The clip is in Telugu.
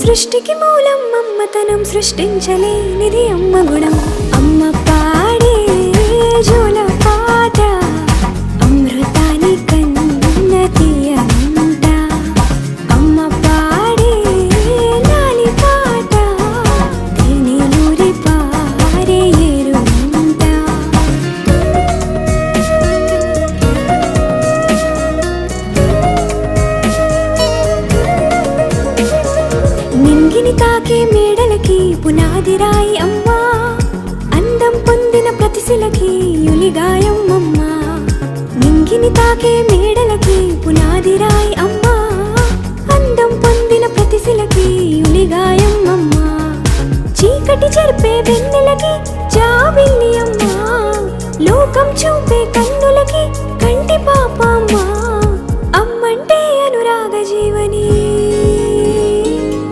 సృష్టికి మూలం అమ్మతనం, సృష్టించలేనిది అమ్మ గుణం. అమ్మ పాడే జోల పాట అమృతాని కన్న తీయంట. అమ్మ పాడే లాలి పాట తేనెలూరి పారే ఏరుంట. నింగిని తాకే మేడలకి పునాది రాయి అమ్మా, అందం పొందిన ప్రతిశిలకి యులిగాయం అమ్మా. నింగిని తాకే మేడలకి పునాది రాయి అమ్మా, అందం పొందిన ప్రతిశిలకి యులిగాయం అమ్మా. చీకటి చెరిపే వెన్నెలకి జాబిల్లి అమ్మా, లోకం చూపే కన్నులకి